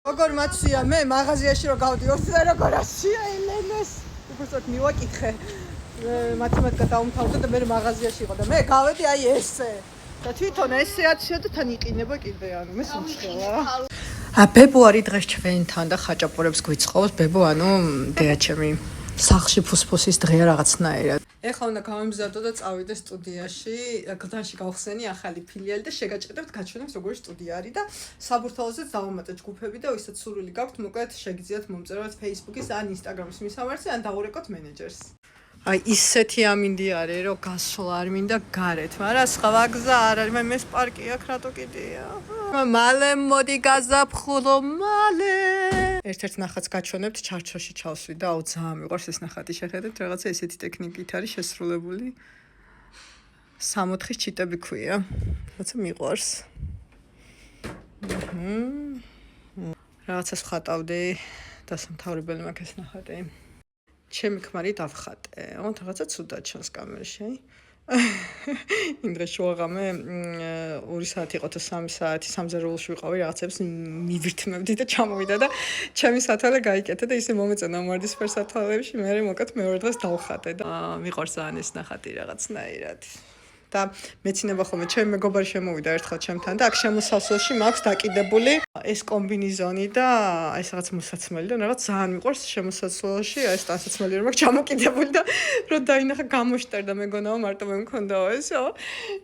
როგორ მაცია მე მაღაზიაში რომ გავდივარ და როგორ ასია ელენეს უბრალოდ მივაკითხე მათემატიკა დაუმთავრდა და მე მაღაზიაში იყო და მე გავედი აი ესე და თვითონ ესეაცია და თან იყინება კიდე ანუ მე სიმწელა ბებო არის დღეს ჩვენთან და ხაჭაპურებს გვიწყობს ბებო ანუ დეაჩემი სახში ფუსფუსის დღეა რაღაცნაირად ეხლა უნდა გავემზადო და წავიდე სტუდიაში გზანში გავხსენი ახალი ფილიალი და შეგაჭედებთ გაჩვენებს როგორი სტუდია არის და საბურთალოზე დავამატე ჯგუფები და ვისაც სურვილი გაქვთ მოკლედ შეგიძლიათ მომწეროთ Facebook-ის ან Instagram-ის მისამართზე ან დავურეკოთ მენეჯერს აი ისეთი ამინდი არის რომ გასვლა არ მინდა გარეთ მაგრამ სხვა გზა არ არის მე პარკი აქ რატო კიდეა მალე მოდი გაზაფხულო მალე ერთ-ერთ ნახატს გაჩვენებთ ჩარჩოში ჩავსვი და აუ ძალიან მიყვარს ეს ნახატი შეხედეთ რაღაცა ესეთი ტექნიკით არის შესრულებული 6-4 ჩიტები ქვია რაღაცა მიყვარს რაღაცას ვხატავდი დასამთავრებელი მაქვს ეს ნახატი ჩემი ქმარი დავხატე რაღაცა ცუდად ჩანს კამერაში იმ დღეს შუაღამე 2 საათი იყო თუ 3 საათი სამზარეულოში ვიყავი რაღაცებს მივირთმევდი და ჩამოვიდა და ჩემი სათვალე გაიკეთა და ისე მომეწონა მარდისფერ სათვალეებში მე მოკეთ მეორე დღეს დავხატე და მიყვარს ძალიან ეს ნახატი რაღაცნაირად და მეცინება ხოლმე ჩემი მეგობარი შემოვიდა ერთხელ ჩემთან და აქ შემოსასვლელში მაქვს დაკიდებული ეს კომბინიზონი და ეს რაღაც მოსაცმელი და რაღაც ძალიან მიყვარს შემოსასვლელში ეს ტანსაცმელი რომ მაქვს ჩამოკიდებული და რო დაინახა გამოშტერდა მეგონაო მარტო მე მქონდაო ესო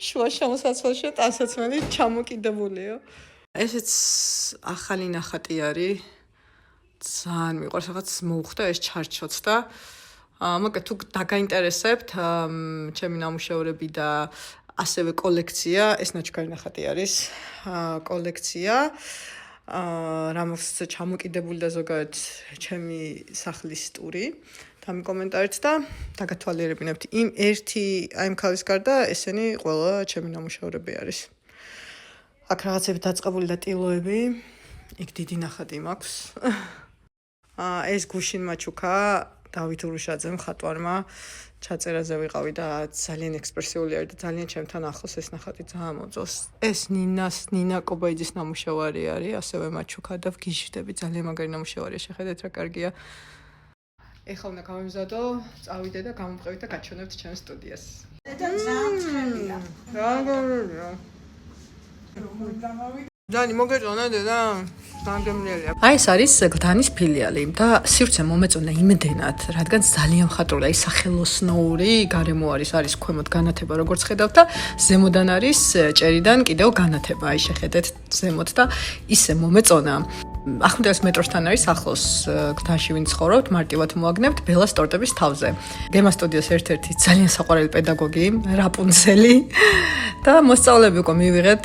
შუა შემოსასვლელში ტანსაცმელი ჩამოკიდებულიო ესეც ახალი ნახატი არის ძალიან მიყვარს რაღაც მოუხდა ეს ჩარჩოც და მოკლედ თუ დაგაინტერესებთ ჩემი ნამუშევრები და ასევე კოლექცია ეს ნაჩქარი ნახატი არის კოლექცია რამაც ჩამოკიდებული და ზოგადად ჩემი სახლის ტური და კომენტარით და დაგათვალიერებინებთ იმ ერთი აი ამ ქალის გარდა ესენი ყველა ჩემი ნამუშევრები არის აქ რაღაცები დაწყებული და ტილოები იქ დიდი ნახატი მაქვს ეს გუშინ მაჩუკა დავით ურუშაძემ ხატვარმა ჩაწერაზე ვიყავი და ძალიან ექსპრესიული არის და ძალიან ჩემთან ახლოს ეს ნახატი ძალიან მოწონს. ეს ნინა კობაიძის ნამუშევარი არის, ასევე მაჩუკა და ვგიჟდები ძალიან მაგარი ნამუშევარია, შეხედეთ რა კარგია. ეხლა უნდა გავემზადო, წავიდე და გამოვყევით და გაჩვენებთ ჩემს სტუდიას. Dani, მოგეწონა დედა? განგემლია. აი ეს არის გლდანის ფილიალი და სივრცე მომეწონა იმდენად, რადგან ძალიან მხატვრული, აი სახელოსნოური გარემო არის ქვემოთ განათება როგორც ხედავთ და ზემოდან არის ჭერიდან კიდევ განათება, აი შეხედეთ ზემოთ და ისე მომეწონა. ახლა მეტროსთან არის ახლოს გლდანში ვინ ცხოვრობთ, მარტივად მოაგნებთ ბელას ტორტების თავზე. გემა სტუდიოს ერთ-ერთი ძალიან საყვარელი პედაგოგი, რაპუნცელი და მოსწავლეები უკვე მივიღეთ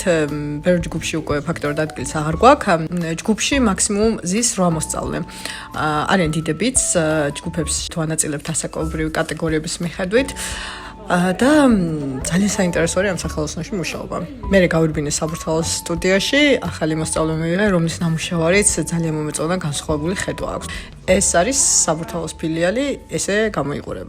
ბევრ ჯგუფში უკვე ფაქტორად ადგილს აღარ გვაქვს. ჯგუფში მაქსიმუმ ზის 8 მოსწავლე. არიან დიდებიც, ჯგუფებს თუ ანაწილებთ ასაკობრივი კატეგორიების მიხედვით. და ძალიან საინტერესო არის ამ სახელოსნოში მუშაობა. მე გავირბინე საბურთალოს სტუდიაში, ახალი მოსწავლე მივიღე, რომლის ნამუშევარიც ძალიან მომეწონა, განსხვავებული ხედვა აქვს. ეს არის საბურთალოს ფილიალი, ესე გამოიყურება.